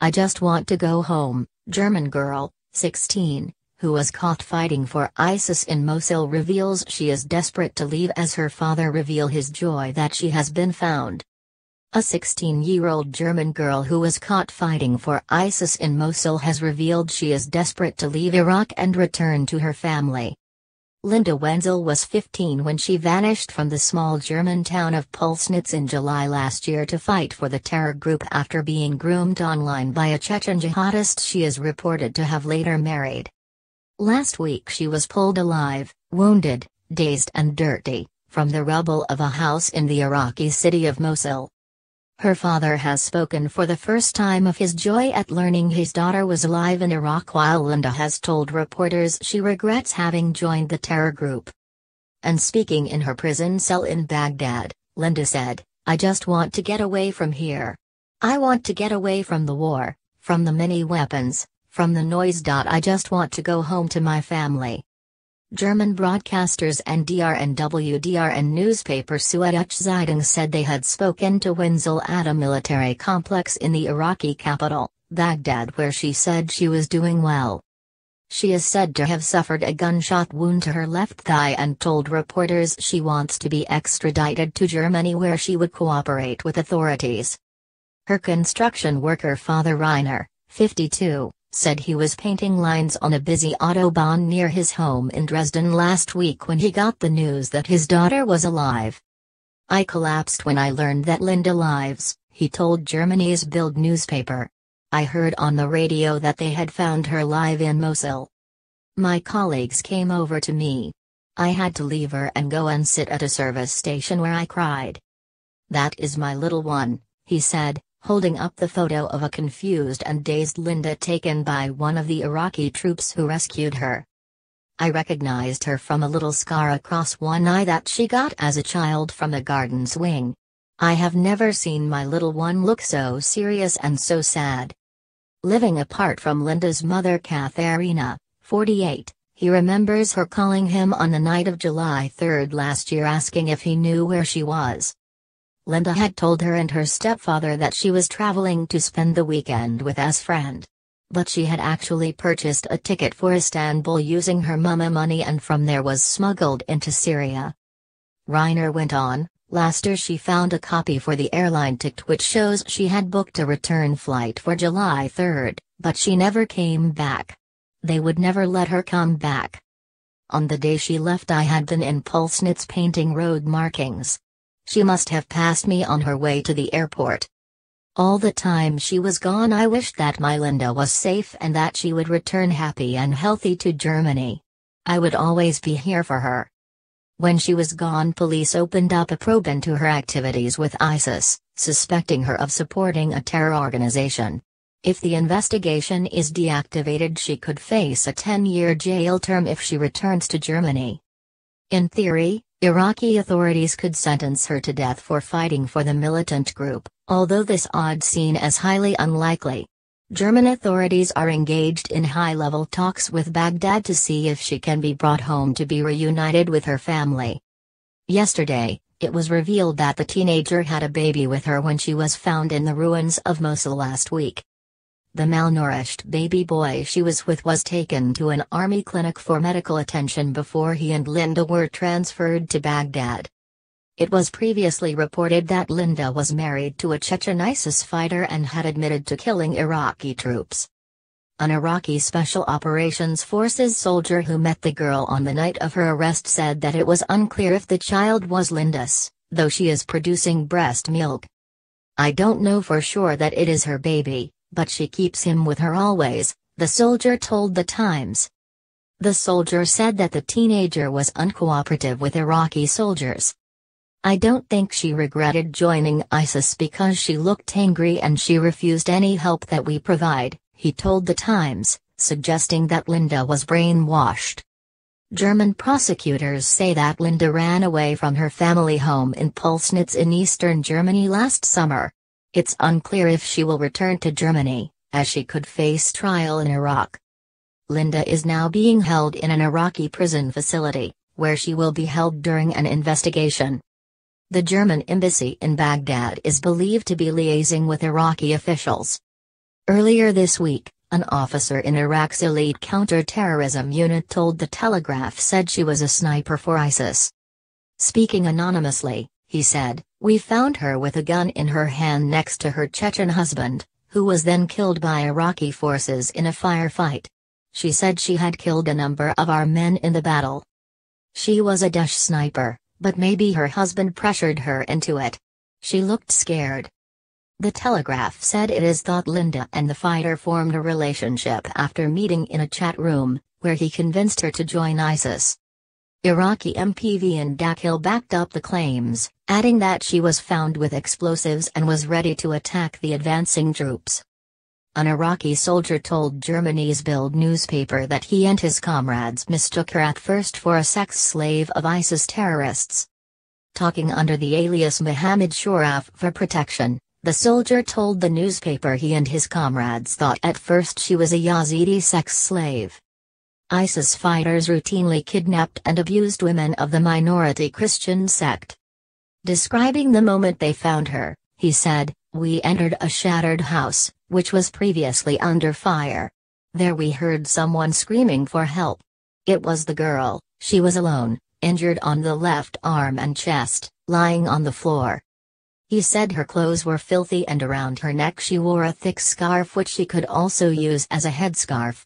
I just want to go home. German girl, 16, who was caught fighting for ISIS in Mosul reveals she is desperate to leave as her father reveals his joy that she has been found. A 16-year-old German girl who was caught fighting for ISIS in Mosul has revealed she is desperate to leave Iraq and return to her family. Linda Wenzel was 15 when she vanished from the small German town of Pulsnitz in July last year to fight for the terror group after being groomed online by a Chechen jihadist she is reported to have later married. Last week she was pulled alive, wounded, dazed and dirty, from the rubble of a house in the Iraqi city of Mosul. Her father has spoken for the first time of his joy at learning his daughter was alive in Iraq, while Linda has told reporters she regrets having joined the terror group. And speaking in her prison cell in Baghdad, Linda said, "I just want to get away from here. I want to get away from the war, from the many weapons, from the noise. I just want to go home to my family." German broadcasters NDR and WDR and newspaper Süddeutsche Zeitung said they had spoken to Wenzel at a military complex in the Iraqi capital, Baghdad, where she said she was doing well. She is said to have suffered a gunshot wound to her left thigh and told reporters she wants to be extradited to Germany where she would cooperate with authorities. Her construction worker father Rainer, 52, said he was painting lines on a busy autobahn near his home in Dresden last week when he got the news that his daughter was alive. "I collapsed when I learned that Linda lives," he told Germany's Bild newspaper. "I heard on the radio that they had found her alive in Mosul. My colleagues came over to me. I had to leave her and go and sit at a service station where I cried. That is my little one," he said, holding up the photo of a confused and dazed Linda taken by one of the Iraqi troops who rescued her. "I recognized her from a little scar across one eye that she got as a child from a garden swing. I have never seen my little one look so serious and so sad." Living apart from Linda's mother Katharina, 48, he remembers her calling him on the night of July 3 last year asking if he knew where she was. Linda had told her and her stepfather that she was traveling to spend the weekend with his friend. But she had actually purchased a ticket for Istanbul using her mama money and from there was smuggled into Syria. Rainer went on, "Last year she found a copy for the airline ticket which shows she had booked a return flight for July 3, but she never came back. They would never let her come back. On the day she left I had been in Pulsnitz painting road markings. She must have passed me on her way to the airport. All the time she was gone I wished that my Linda was safe and that she would return happy and healthy to Germany. I would always be here for her." When she was gone, police opened up a probe into her activities with ISIS, suspecting her of supporting a terror organization. If the investigation is deactivated, she could face a 10-year jail term if she returns to Germany. In theory, Iraqi authorities could sentence her to death for fighting for the militant group, although this odds seen as highly unlikely. German authorities are engaged in high-level talks with Baghdad to see if she can be brought home to be reunited with her family. Yesterday, it was revealed that the teenager had a baby with her when she was found in the ruins of Mosul last week. The malnourished baby boy she was with was taken to an army clinic for medical attention before he and Linda were transferred to Baghdad. It was previously reported that Linda was married to a Chechen ISIS fighter and had admitted to killing Iraqi troops. An Iraqi Special Operations Forces soldier who met the girl on the night of her arrest said that it was unclear if the child was Linda's, though she is producing breast milk. "I don't know for sure that it is her baby, but she keeps him with her always," the soldier told The Times. The soldier said that the teenager was uncooperative with Iraqi soldiers. "I don't think she regretted joining ISIS because she looked angry and she refused any help that we provide," he told The Times, suggesting that Linda was brainwashed. German prosecutors say that Linda ran away from her family home in Pulsnitz in eastern Germany last summer. It's unclear if she will return to Germany, as she could face trial in Iraq. Linda is now being held in an Iraqi prison facility, where she will be held during an investigation. The German embassy in Baghdad is believed to be liaising with Iraqi officials. Earlier this week, an officer in Iraq's elite counter-terrorism unit told The Telegraph said she was a sniper for ISIS. Speaking anonymously, he said, "We found her with a gun in her hand next to her Chechen husband, who was then killed by Iraqi forces in a firefight. She said she had killed a number of our men in the battle. She was a Daesh sniper, but maybe her husband pressured her into it. She looked scared." The Telegraph said it is thought Linda and the fighter formed a relationship after meeting in a chat room, where he convinced her to join ISIS. Iraqi MPV in Dakhil backed up the claims, adding that she was found with explosives and was ready to attack the advancing troops. An Iraqi soldier told Germany's Bild newspaper that he and his comrades mistook her at first for a sex slave of ISIS terrorists. Talking under the alias Mohammed Shoraf for protection, the soldier told the newspaper he and his comrades thought at first she was a Yazidi sex slave. ISIS fighters routinely kidnapped and abused women of the minority Christian sect. Describing the moment they found her, he said, "We entered a shattered house, which was previously under fire. There we heard someone screaming for help. It was the girl. She was alone, injured on the left arm and chest, lying on the floor." He said her clothes were filthy and around her neck she wore a thick scarf which she could also use as a headscarf.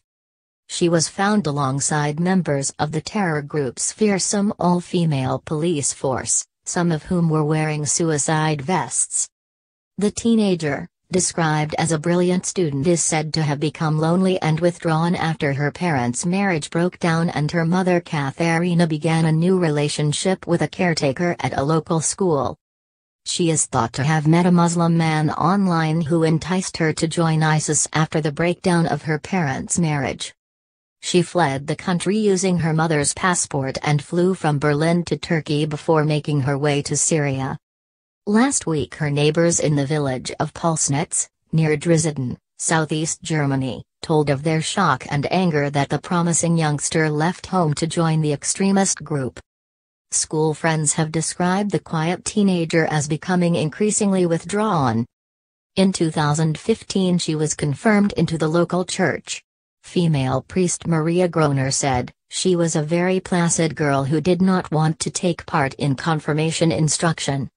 She was found alongside members of the terror group's fearsome all-female police force, some of whom were wearing suicide vests. The teenager, described as a brilliant student, is said to have become lonely and withdrawn after her parents' marriage broke down and her mother Katharina began a new relationship with a caretaker at a local school. She is thought to have met a Muslim man online who enticed her to join ISIS after the breakdown of her parents' marriage. She fled the country using her mother's passport and flew from Berlin to Turkey before making her way to Syria. Last week her neighbors in the village of Pulsnitz, near Dresden, southeast Germany, told of their shock and anger that the promising youngster left home to join the extremist group. School friends have described the quiet teenager as becoming increasingly withdrawn. In 2015 she was confirmed into the local church. Female priest Maria Groner said, "She was a very placid girl who did not want to take part in confirmation instruction."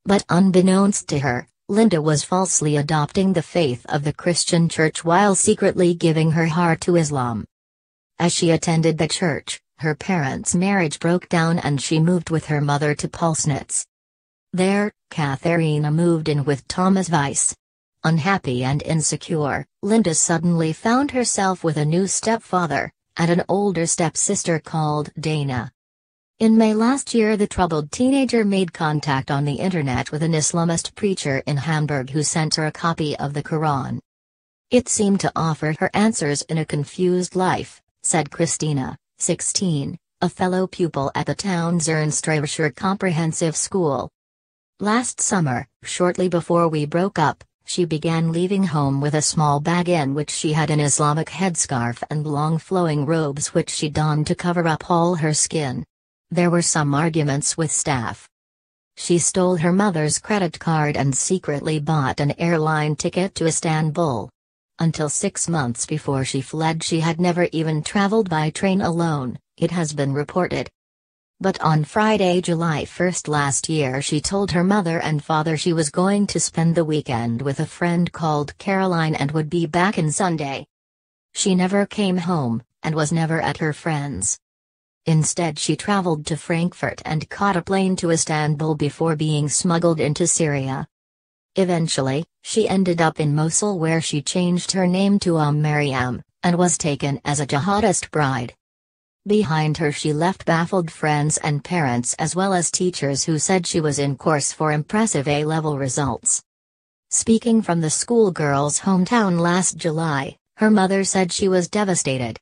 But unbeknownst to her, Linda was falsely adopting the faith of the Christian church while secretly giving her heart to Islam. As she attended the church, her parents' marriage broke down and she moved with her mother to Pulsnitz. There, Katharina moved in with Thomas Weiss. Unhappy and insecure, Linda suddenly found herself with a new stepfather, and an older stepsister called Dana. In May last year the troubled teenager made contact on the internet with an Islamist preacher in Hamburg who sent her a copy of the Quran. "It seemed to offer her answers in a confused life," said Christina, 16, a fellow pupil at the town's Ernst Comprehensive School. "Last summer, shortly before we broke up, she began leaving home with a small bag in which she had an Islamic headscarf and long flowing robes which she donned to cover up all her skin. There were some arguments with staff. She stole her mother's credit card and secretly bought an airline ticket to Istanbul. Until 6 months before she fled she had never even traveled by train alone," it has been reported. But on Friday, July 1 last year she told her mother and father she was going to spend the weekend with a friend called Caroline and would be back on Sunday. She never came home, and was never at her friend's. Instead she traveled to Frankfurt and caught a plane to Istanbul before being smuggled into Syria. Eventually, she ended up in Mosul where she changed her name to Maryam, and was taken as a jihadist bride. Behind her she left baffled friends and parents as well as teachers who said she was in course for impressive A-level results. Speaking from the schoolgirl's hometown last July, her mother said she was devastated.